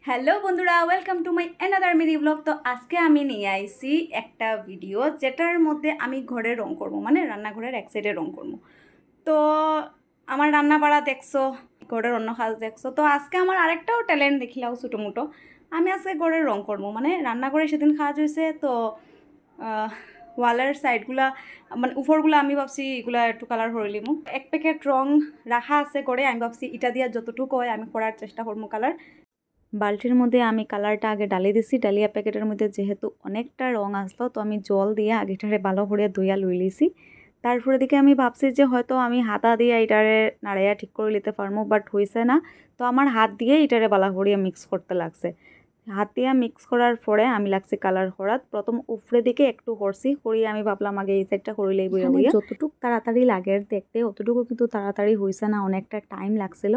Hello বন্ধুরা, welcome to my another mini blog. তো আজকে আমি নিয়ে আইছি একটা ভিডিও যেটার মধ্যে আমি ঘরে রং করব, মানে রান্নাঘরের এক সাইডে রং করব। তো আমার রান্না বাড়া দেখছো, ঘরের অন্য কাজ দেখছো। তো আজকে আমার আরেকটাও ট্যালেন্ট দেখিলাও ছোটো মোটো। আমি আজকে ঘরের রং করব, মানে রান্নাঘরে সেদিন কাজ হয়েছে। তো ওয়ালের সাইডগুলা মানে উপরগুলো আমি ভাবছি এগুলা একটু কালার করে লিমু। এক প্যাকেট রং রাখা আছে করে, আমি ভাবছি ইটা দিয়া যতটুকু হয় আমি করার চেষ্টা করবো কালার। বালতির মধ্যে আমি কালারটা আগে ডালি দিছি। ডালিয়া প্যাকেটের মধ্যে যেহেতু অনেকটা রং আসলো, তো আমি জল দিয়ে আগেটারে ভালো করে ধুইয়া লই লিছি। তারপরে দিকে আমি ভাবছি যে হয়তো আমি হাতা দিয়ে এটারে নাড়াইয়া ঠিক করে নিতে পারবো, বাট হয়েছে না। তো আমার হাত দিয়ে এটারে ভালো করে মিক্স করতে লাগছে। হাত দিয়ে মিক্স করার পরে আমি লাগছে কালার করাত। প্রথম উপরে দিকে একটু করছি, করিয়ে আমি ভাবলাম আগে এই সাইডটা করিলেই বইয়া বইয়া যতটুকু তাড়াতাড়ি লাগে দেখতে অতটুকু কিন্তু তাড়াতাড়ি হয়েছে না, অনেকটা টাইম লাগছিল।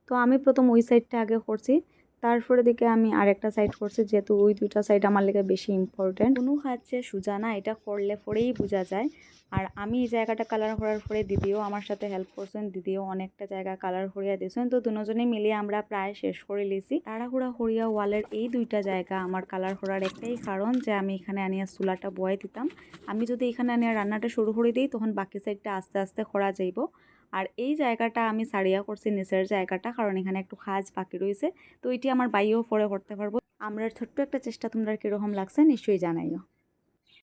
তো আমি প্রথম ওই সাইডটা আগে করছি, তারপরে দিকে আমি আরেকটা সাইড করছি, যেহেতু ওই দুইটা সাইড আমার লেগে বেশি ইম্পর্টেন্ট। কোনো কাজ যে সোজা না, এটা করলে পরেই বোঝা যায়। আর আমি এই জায়গাটা কালার করার পরে দিদিও আমার সাথে হেল্প করছেন, দিদিও অনেকটা জায়গা কালার করিয়া দিয়েছেন। তো দুজনে মিলিয়ে আমরা প্রায় শেষ করে লিছি। তাড়াহুড়া করিয়া ওয়ালের এই দুইটা জায়গা আমার কালার করার একটাই কারণ যে আমি এখানে আনিয়া চুলাটা বয়ে দিতাম। আমি যদি এখানে আনিয়া রান্নাটা শুরু করে দিই, তখন বাকি সাইডটা আস্তে আস্তে করা যাইব। আর এই জায়গাটা আমি সারিয়া করছি নিচের জায়গাটা, কারণ এখানে একটু কাজ বাকি রয়েছে। তো এটি আমার বাইও পরে করতে পারবো। আমরা ছোট্ট একটা চেষ্টা, তোমরা কীরকম লাগছে নিশ্চয়ই জানাইও।